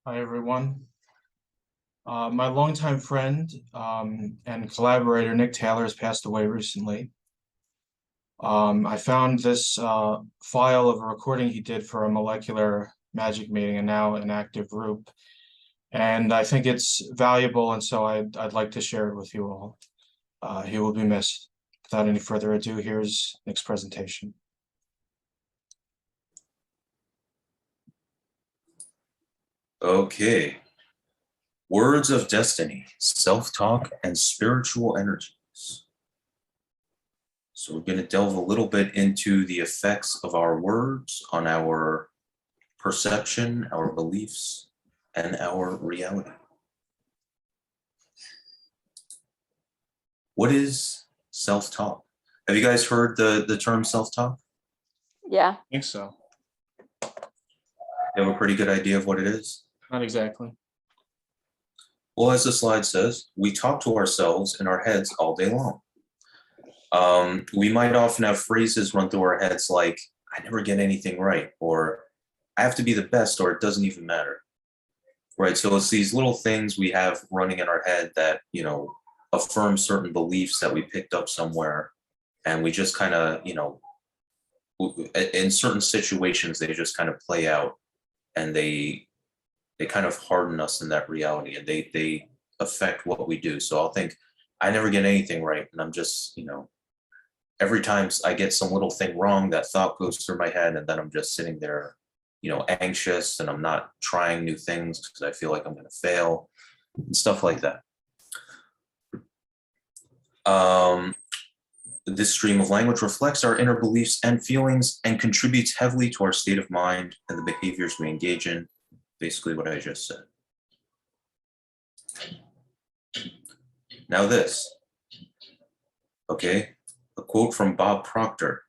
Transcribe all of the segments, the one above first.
Hi, everyone. My longtime friend and collaborator, Nick Taylor, has passed away recently. I found this file of a recording he did for a molecular magic meeting and now an active group. And I think it's valuable, and so I'd like to share it with you all. He will be missed. Without any further ado, here's Nick's presentation. Okay. Words of destiny, self-talk, and spiritual energies. So we're going to delve a little bit into the effects of our words on our perception, our beliefs, and our reality. What is self-talk? Have you guys heard the term self-talk? Yeah. I think so. You have a pretty good idea of what it is? Not exactly. Well, as the slide says, we talk to ourselves in our heads all day long. We might often have phrases run through our heads like, I never get anything right, or I have to be the best, or it doesn't even matter. Right? So it's these little things we have running in our head that, affirm certain beliefs that we picked up somewhere. And we just kind of, in certain situations, they just kind of play out and they kind of harden us in that reality, and they affect what we do. So I'll think, I never get anything right. And I'm just, every time I get some little thing wrong, that thought goes through my head, and then I'm just sitting there, anxious, and I'm not trying new things because I feel like I'm going to fail and stuff like that. This stream of language reflects our inner beliefs and feelings and contributes heavily to our state of mind and the behaviors we engage in. Basically what I just said. Now this, okay, a quote from Bob Proctor: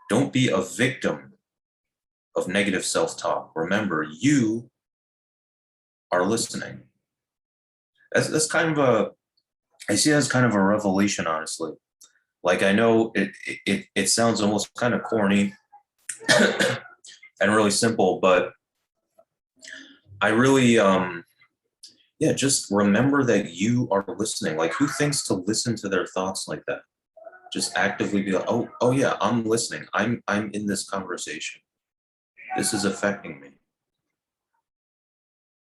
"Don't be a victim of negative self-talk. Remember, you are listening." That's kind of I see that as kind of a revelation, honestly. Like, I know it sounds almost kind of corny and really simple, but I really, just remember that you are listening. Like, who thinks to listen to their thoughts like that? Just actively be like, oh yeah, I'm listening. I'm in this conversation. This is affecting me.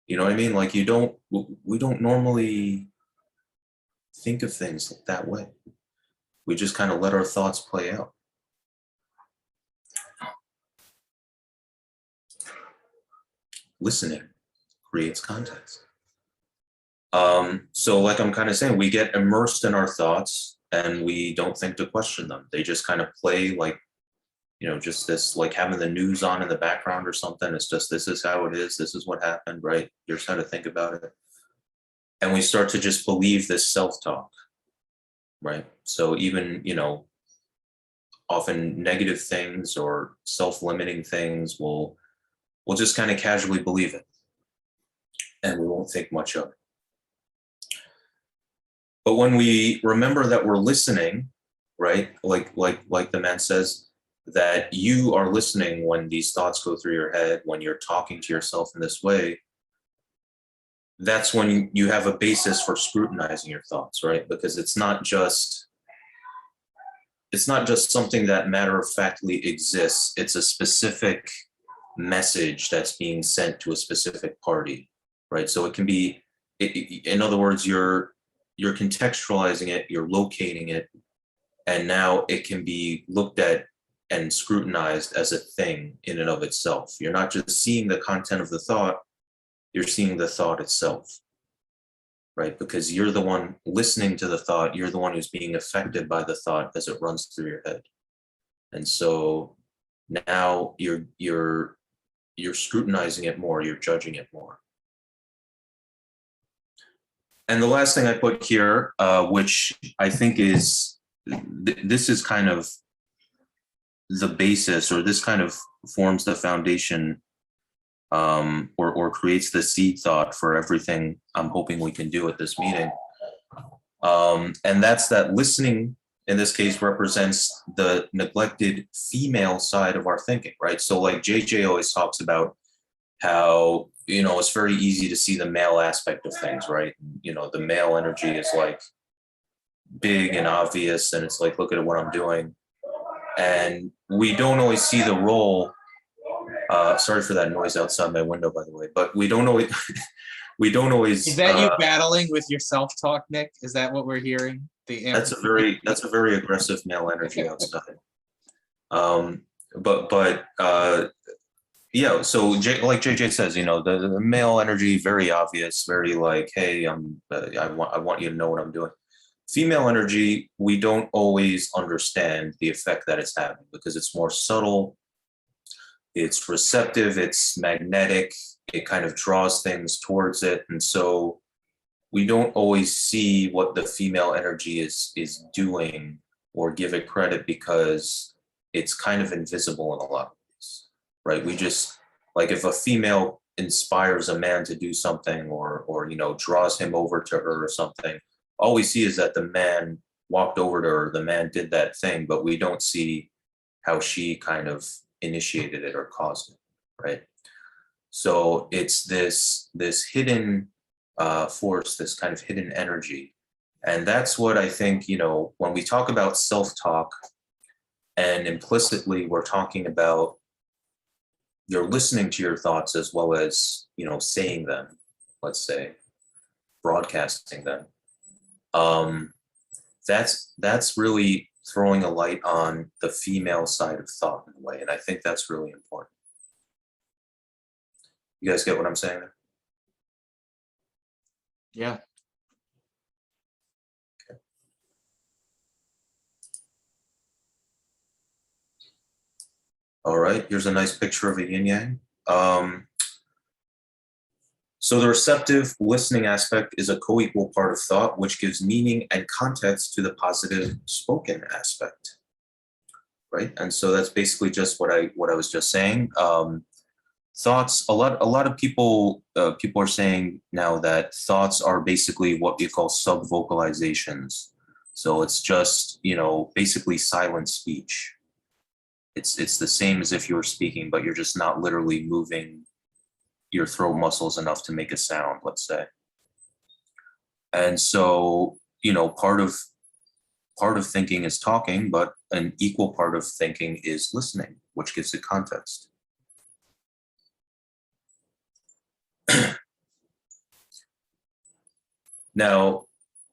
You know what I mean? Like, we don't normally think of things that way. We just kind of let our thoughts play out. Listening creates context. So like I'm kind of saying, we get immersed in our thoughts and we don't think to question them. They just kind of play like, just this, like having the news on in the background or something. It's just, this is how it is. This is what happened, right? Here's how to think about it. And we start to just believe this self-talk, right? So even, often negative things or self-limiting things, we'll just kind of casually believe it. And we won't think much of it. But when we remember that we're listening, right? Like the man says, that you are listening when these thoughts go through your head, when you're talking to yourself in this way, that's when you have a basis for scrutinizing your thoughts, right? Because it's not just something that matter-of-factly exists. It's a specific message that's being sent to a specific party, right? So it can be, in other words, you're contextualizing it, you're locating it, and now it can be looked at and scrutinized as a thing in and of itself. You're not just seeing the content of the thought, you're seeing the thought itself, right? Because you're the one listening to the thought, you're the one who's being affected by the thought as it runs through your head. And so now you're scrutinizing it more, you're judging it more. And the last thing I put here, which I think is, this is kind of the basis, or this kind of forms the foundation, or creates the seed thought for everything I'm hoping we can do at this meeting. And that's that listening, in this case, represents the neglected female side of our thinking, right? So like JJ always talks about, how, it's very easy to see the male aspect of things, right? The male energy is like big and obvious, and it's like, look at what I'm doing. And we don't always see the role. Sorry for that noise outside my window, by the way, but we don't always, we don't Is always, that you battling with your self-talk, Nick? Is that what we're hearing? that's a very aggressive male energy outside. But yeah, so like JJ says, the male energy, very obvious, very like, hey, I want you to know what I'm doing. Female energy, we don't always understand the effect that it's having because it's more subtle, it's receptive, it's magnetic, it kind of draws things towards it. And so we don't always see what the female energy is doing or give it credit because it's kind of invisible in a lot of ways, right? We just, like, if a female inspires a man to do something or draws him over to her or something, all we see is that the man walked over to her, the man did that thing, but we don't see how she kind of initiated it or caused it, right? So it's this hidden force, this kind of hidden energy. And that's what I think, when we talk about self-talk, and implicitly we're talking about you're listening to your thoughts as well as, saying them, let's say, broadcasting them. That's really throwing a light on the female side of thought in a way. And I think that's really important. You guys get what I'm saying there? Yeah. All right, here's a nice picture of a yin yang. So the receptive listening aspect is a co-equal part of thought, which gives meaning and context to the positive spoken aspect, right? And so that's basically just what I was just saying. Thoughts. A lot of people are saying now that thoughts are basically what we call sub-vocalizations. So it's just basically silent speech. It's the same as if you were speaking, but you're just not literally moving your throat muscles enough to make a sound, let's say. And so, part of thinking is talking, but an equal part of thinking is listening, which gives it context. Now,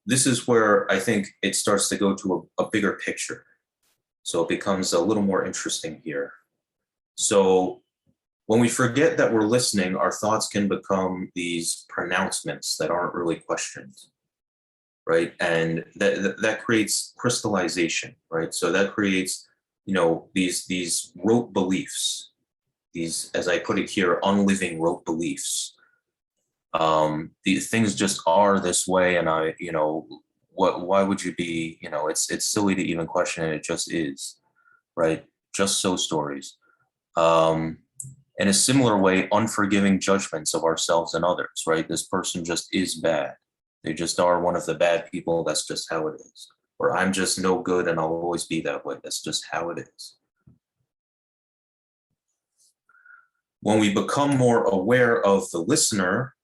this is where I think it starts to go to a bigger picture. So it becomes a little more interesting here. So when we forget that we're listening, our thoughts can become these pronouncements that aren't really questioned, right? And that creates crystallization, right? So that creates, these rote beliefs, these, as I put it here, unliving rote beliefs. These things just are this way, and why would you be, it's silly to even question it. It just is, right? Just so stories. In a similar way, unforgiving judgments of ourselves and others, right? This person just is bad. They just are one of the bad people. That's just how it is. Or I'm just no good and I'll always be that way. That's just how it is. When we become more aware of the listener,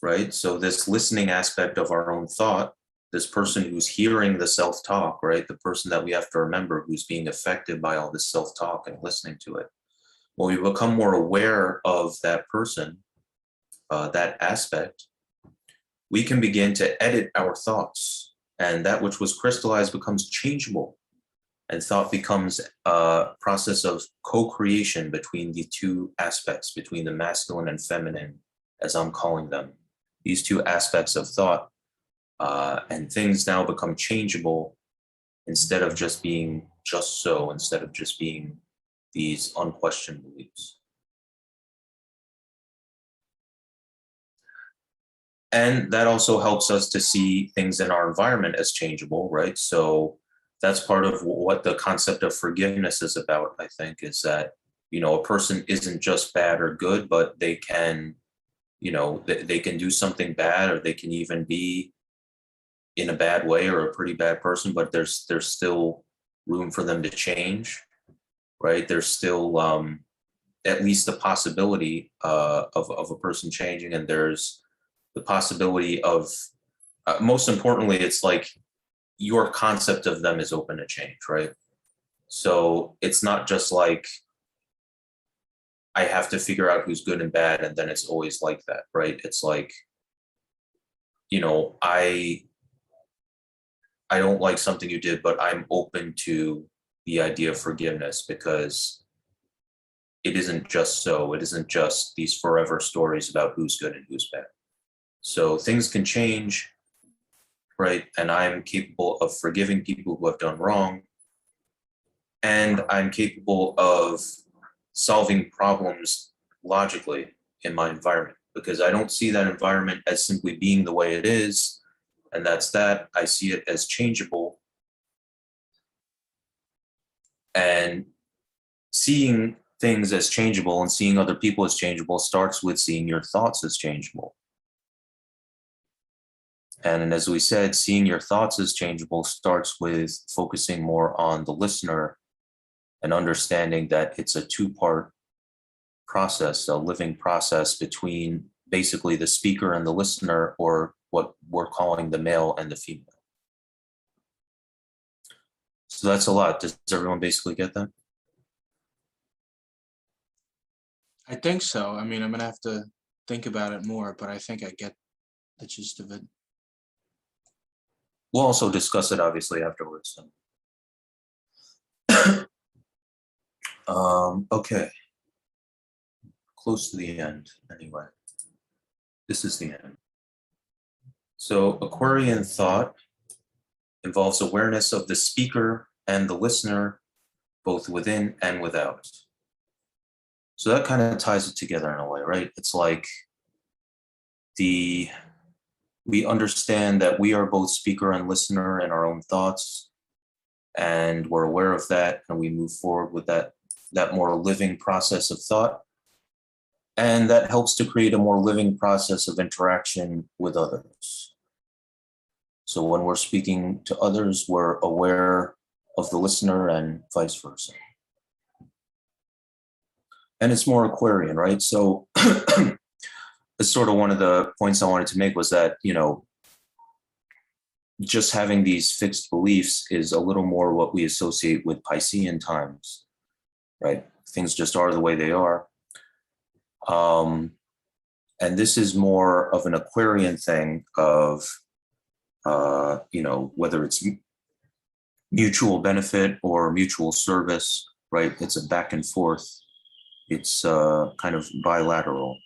right? So this listening aspect of our own thought, this person who's hearing the self-talk, right? The person that we have to remember who's being affected by all this self-talk and listening to it. When we become more aware of that person, that aspect, we can begin to edit our thoughts, and that which was crystallized becomes changeable, and thought becomes a process of co-creation between the two aspects, between the masculine and feminine, as I'm calling them. These two aspects of thought, and things now become changeable instead of just being just so, instead of just being these unquestioned beliefs. And that also helps us to see things in our environment as changeable, right? So that's part of what the concept of forgiveness is about, I think, is that, a person isn't just bad or good, but they can, they can do something bad, or they can even be in a bad way or a pretty bad person, but there's still room for them to change, right? There's still at least the possibility of a person changing, and there's the possibility of, most importantly, it's like your concept of them is open to change, right? So it's not just like I have to figure out who's good and bad, and then it's always like that, right? It's like, you know, I don't like something you did, but I'm open to the idea of forgiveness, because it isn't just so. It isn't just these forever stories about who's good and who's bad. So things can change, right? And I'm capable of forgiving people who have done wrong. And I'm capable of solving problems logically in my environment, because I don't see that environment as simply being the way it is. And that's that. I see it as changeable. And seeing things as changeable and seeing other people as changeable starts with seeing your thoughts as changeable. And as we said, seeing your thoughts as changeable starts with focusing more on the listener and understanding that it's a two-part process, a living process between basically the speaker and the listener, or what we're calling the male and the female. So that's a lot. Does everyone basically get that? I think so. I mean, I'm gonna have to think about it more, but I think I get the gist of it. We'll also discuss it obviously afterwards. Okay. Close to the end, anyway. This is the end. So Aquarian thought involves awareness of the speaker and the listener, both within and without. So that kind of ties it together in a way, right? It's like we understand that we are both speaker and listener in our own thoughts, and we're aware of that, and we move forward with that more living process of thought. And that helps to create a more living process of interaction with others. So when we're speaking to others, we're aware of the listener and vice versa. And it's more Aquarian, right? So it's sort of one of the points I wanted to make was that, you know, just having these fixed beliefs is a little more what we associate with Piscean times, right? Things just are the way they are. And this is more of an Aquarian thing of, you know, whether it's mutual benefit or mutual service, right? It's a back and forth. It's kind of bilateral.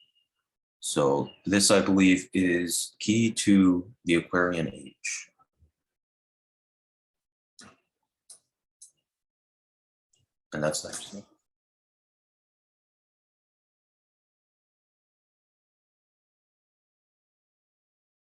So this, I believe, is key to the Aquarian age. And that's next.